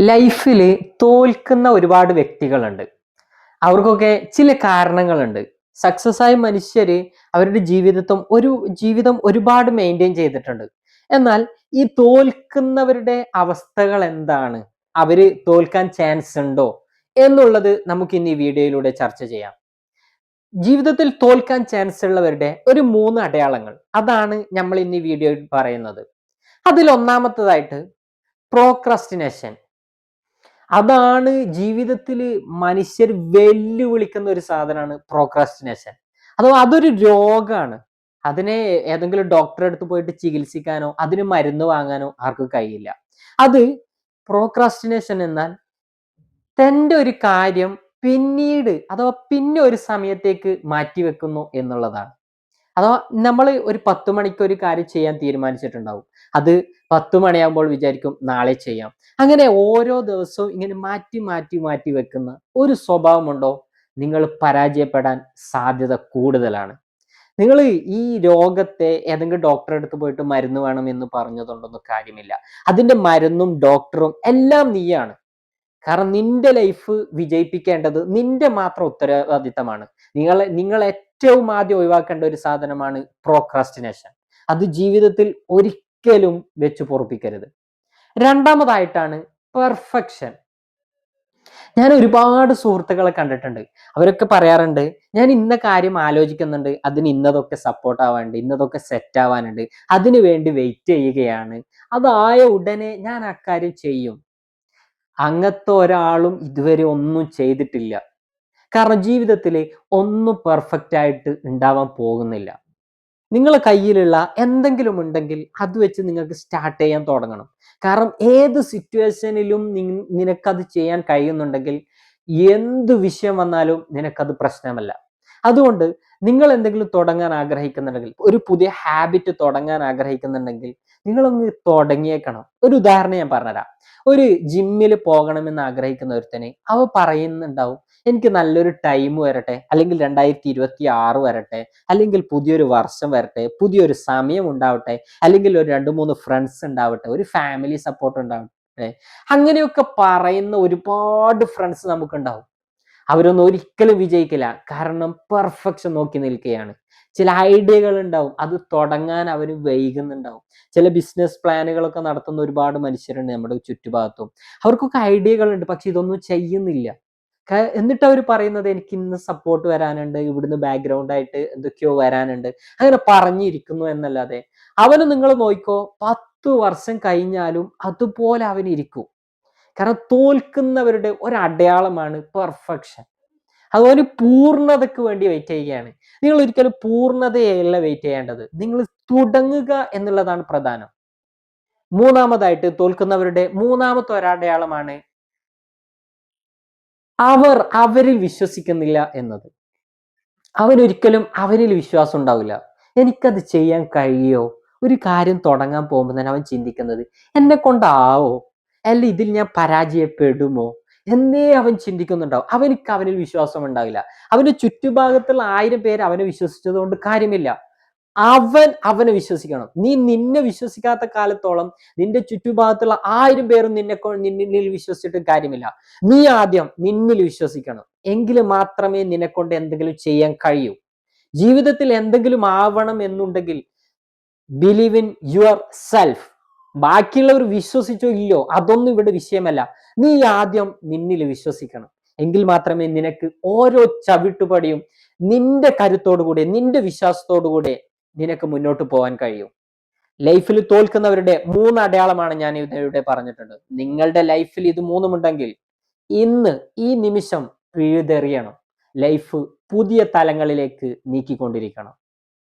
ലൈഫിൽ തോൽക്കുന്ന ഒരുപാട് വ്യക്തികളുണ്ട്. അവർക്കൊക്കെ ചില കാരണങ്ങളുണ്ട്. സക്സസ് ആയ മനുഷ്യര് അവരുടെ ജീവിതം ഒരുപാട് മെയിൻറ്റെയിൻ ചെയ്തിട്ടുണ്ട്. എന്നാൽ ഈ തോൽക്കുന്നവരുടെ അവസ്ഥകൾ എന്താണ്? അവര് തോൽക്കാൻ ചാൻസ് ഉണ്ടോ? എന്നുള്ളത് നമുക്ക് ഇന്ന് ഈ വീഡിയോയിലൂടെ ചർച്ച ചെയ്യാം. ജീവിതത്തിൽ തോൽക്കാൻ ചാൻസ് ഉള്ളവരുടെ ഒരു 3 അടയാളങ്ങൾ. അതാണ് നമ്മൾ ഇന്ന് ഈ വീഡിയോയിൽ പറയുന്നത്. അതിൽ ഒന്നാമത്തതായിട്ട് പ്രോക്രാസ്റ്റിനേഷൻ. അതാണ് ജീവിതത്തിൽ മനുഷ്യർ വെല്ലുവിളിക്കുന്ന ഒരു സാധനമാണ് പ്രോക്രാസ്റ്റിനേഷൻ. അഥവാ അതൊരു രോഗമാണ്. അതിനെ ഏതെങ്കിലും ഡോക്ടറെ അടുത്ത് പോയിട്ട് ചികിത്സിക്കാനോ അതിന് മരുന്ന് വാങ്ങാനോ ആർക്കും കഴിയില്ല. അത് പ്രോക്രാസ്റ്റിനേഷൻ എന്നാൽ തൻ്റെ ഒരു കാര്യം പിന്നീട് അഥവാ പിന്നെ ഒരു സമയത്തേക്ക് മാറ്റിവെക്കുന്നു എന്നുള്ളതാണ്. അഥവാ നമ്മൾ ഒരു 10 മണിക്ക് ഒരു കാര്യം ചെയ്യാൻ തീരുമാനിച്ചിട്ടുണ്ടാവും. അത് 10 മണിയാകുമ്പോൾ വിചാരിക്കും നാളെ ചെയ്യാം. അങ്ങനെ ഓരോ ദിവസവും ഇങ്ങനെ മാറ്റി വെക്കുന്ന ഒരു സ്വഭാവമുണ്ടോ? നിങ്ങൾ പരാജയപ്പെടാൻ സാധ്യത കൂടുതലാണ്. നിങ്ങൾ ഈ രോഗത്തെ ഏതെങ്കിലും ഡോക്ടറെ അടുത്ത് പോയിട്ട് മരുന്ന് വേണം എന്ന് പറഞ്ഞതുകൊണ്ടൊന്നും കാര്യമില്ല. അതിന്റെ മരുന്നും ഡോക്ടറും എല്ലാം നീയാണ്. കാരണം നിന്റെ ലൈഫ് വിജയിപ്പിക്കേണ്ടത് നിന്റെ മാത്രം ഉത്തരവാദിത്തമാണ്. നിങ്ങൾ ഏറ്റവും ആദ്യം ഒഴിവാക്കേണ്ട ഒരു സാധനമാണ് പ്രോക്രാസ്റ്റിനേഷൻ. അത് ജീവിതത്തിൽ ഒരിക്കലും വെച്ച് പൊറുപ്പിക്കരുത്. രണ്ടാമതായിട്ടാണ് പെർഫെക്ഷൻ. ഞാൻ ഒരുപാട് സുഹൃത്തുക്കളെ കണ്ടിട്ടുണ്ട്. അവരൊക്കെ പറയാറുണ്ട്, ഞാൻ ഇന്ന കാര്യം ആലോചിക്കുന്നുണ്ട്, അതിന് ഇന്നതൊക്കെ സപ്പോർട്ട് ആവാനുണ്ട്, ഇന്നതൊക്കെ സെറ്റ് ആവാനുണ്ട്, അതിനു വേണ്ടി വെയിറ്റ് ചെയ്യുകയാണ്, അതായ ഉടനെ ഞാൻ അക്കാര്യം ചെയ്യും. അങ്ങനത്തെ ഒരാളും ഇതുവരെ ഒന്നും ചെയ്തിട്ടില്ല. കാരണം ജീവിതത്തിൽ ഒന്നും പെർഫെക്റ്റ് ആയിട്ട് ഉണ്ടാവാൻ പോകുന്നില്ല. നിങ്ങളെ കയ്യിലുള്ള എന്തെങ്കിലും ഉണ്ടെങ്കിൽ അത് വെച്ച് നിങ്ങൾക്ക് സ്റ്റാർട്ട് ചെയ്യാൻ തുടങ്ങണം. കാരണം ഏത് സിറ്റുവേഷനിലും നിനക്കത് ചെയ്യാൻ കഴിയുന്നുണ്ടെങ്കിൽ എന്ത് വിഷയം വന്നാലും നിനക്കത് പ്രശ്നമല്ല. അതുകൊണ്ട് നിങ്ങൾ എന്തെങ്കിലും തുടങ്ങാൻ ആഗ്രഹിക്കുന്നുണ്ടെങ്കിൽ, ഒരു പുതിയ ഹാബിറ്റ് തുടങ്ങാൻ ആഗ്രഹിക്കുന്നുണ്ടെങ്കിൽ നിങ്ങളൊന്ന് തുടങ്ങിയേക്കണം. ഒരു ഉദാഹരണം ഞാൻ പറഞ്ഞുതരാം. ഒരു ജിമ്മിൽ പോകണമെന്ന് ആഗ്രഹിക്കുന്ന ഒരുത്തന് അവ പറയുന്നുണ്ടാവും, എനിക്ക് നല്ലൊരു ടൈം വരട്ടെ, അല്ലെങ്കിൽ 2026 വരട്ടെ, അല്ലെങ്കിൽ പുതിയൊരു വർഷം വരട്ടെ, പുതിയൊരു സമയം ഉണ്ടാവട്ടെ, അല്ലെങ്കിൽ ഒരു 2-3 ഫ്രണ്ട്സ് ഉണ്ടാവട്ടെ, ഒരു ഫാമിലി സപ്പോർട്ട് ഉണ്ടാവട്ടെ. അങ്ങനെയൊക്കെ പറയുന്ന ഒരുപാട് ഫ്രണ്ട്സ് നമുക്കുണ്ടാവും. അവരൊന്നും ഒരിക്കലും വിജയിക്കില്ല. കാരണം പെർഫെക്ഷൻ നോക്കി നിൽക്കുകയാണ്. ചില ഐഡിയകൾ ഉണ്ടാവും, അത് തുടങ്ങാൻ അവർ വൈകുന്നുണ്ടാവും. ചില ബിസിനസ് പ്ലാനുകളൊക്കെ നടത്തുന്ന ഒരുപാട് മനുഷ്യരുണ്ട് നമ്മുടെ ചുറ്റുഭാഗത്തും. അവർക്കൊക്കെ ഐഡിയകളുണ്ട്, പക്ഷെ ഇതൊന്നും ചെയ്യുന്നില്ല. എന്നിട്ട് അവർ പറയുന്നത്, എനിക്ക് ഇന്ന് സപ്പോർട്ട് വരാനുണ്ട്, ഇവിടുന്ന് ബാക്ക്ഗ്രൗണ്ട് ആയിട്ട് എന്തൊക്കെയോ വരാനുണ്ട്, അങ്ങനെ പറഞ്ഞിരിക്കുന്നു എന്നല്ലാതെ അവന് നിങ്ങൾ നോക്കിക്കോ, 10 വർഷം കഴിഞ്ഞാലും അതുപോലെ അവൻ ഇരിക്കും. കാരണം തോൽക്കുന്നവരുടെ ഒരടയാളമാണ് പെർഫെക്ഷൻ. അതുപോലെ പൂർണ്ണതയ്ക്ക് വേണ്ടി വെയിറ്റ് ചെയ്യുകയാണ്. നിങ്ങൾ ഒരിക്കലും പൂർണ്ണതയല്ല വെയിറ്റ് ചെയ്യേണ്ടത്, നിങ്ങൾ തുടങ്ങുക എന്നുള്ളതാണ് പ്രധാനം. മൂന്നാമതായിട്ട് തോൽക്കുന്നവരുടെ മൂന്നാമത്തെ ഒരടയാളമാണ് അവരിൽ വിശ്വസിക്കുന്നില്ല എന്നത്. അവനൊരിക്കലും അവനിൽ വിശ്വാസം ഉണ്ടാവില്ല. എനിക്കത് ചെയ്യാൻ കഴിയോ? ഒരു കാര്യം തുടങ്ങാൻ പോകുമ്പോൾ തന്നെ അവൻ ചിന്തിക്കുന്നത്, എന്നെ കൊണ്ടാവോ, അല്ല ഇതിൽ ഞാൻ പരാജയപ്പെടുമോ എന്നേ അവൻ ചിന്തിക്കുന്നുണ്ടാവും. അവനിൽ വിശ്വാസം ഉണ്ടാവില്ല. അവന്റെ ചുറ്റുഭാഗത്തുള്ള 1000 പേര് അവനെ വിശ്വസിച്ചത് കൊണ്ട് കാര്യമില്ല. അവനെ വിശ്വസിക്കണം. നീ നിന്നെ വിശ്വസിക്കാത്ത കാലത്തോളം നിന്റെ ചുറ്റുഭാഗത്തുള്ള 1000 പേരും നിന്നിൽ വിശ്വസിച്ചിട്ട് കാര്യമില്ല. നീ ആദ്യം നിന്നിൽ വിശ്വസിക്കണം. എങ്കിൽ മാത്രമേ നിന്നെക്കൊണ്ട് എന്തെങ്കിലും ചെയ്യാൻ കഴിയൂ. ജീവിതത്തിൽ എന്തെങ്കിലും ആവണം എന്നുണ്ടെങ്കിൽ ബിലീവ് ഇൻ യുവർ സെൽഫ്. ബാക്കിയുള്ളവർ വിശ്വസിച്ചോ ഇല്ലയോ അതൊന്നും ഇവിടെ വിഷയമല്ല. നീ ആദ്യം നിന്നിൽ വിശ്വസിക്കണം. എങ്കിൽ മാത്രമേ നിനക്ക് ഓരോ ചവിട്ടുപടിയും നിന്റെ കരുത്തോടു കൂടെ, നിന്റെ വിശ്വാസത്തോടു കൂടെ നിനക്ക് മുന്നോട്ട് പോകാൻ കഴിയും. ലൈഫിൽ തോൽക്കുന്നവരുടെ 3 അടയാളമാണ് ഞാൻ ഇവിടെ പറഞ്ഞിട്ടുണ്ട്. നിങ്ങളുടെ ലൈഫിൽ ഇത് 3 ഉണ്ടെങ്കിൽ ഇന്ന് ഈ നിമിഷം പിഴുതെറിയണം. ലൈഫ് പുതിയ തലങ്ങളിലേക്ക് നീക്കിക്കൊണ്ടിരിക്കണം.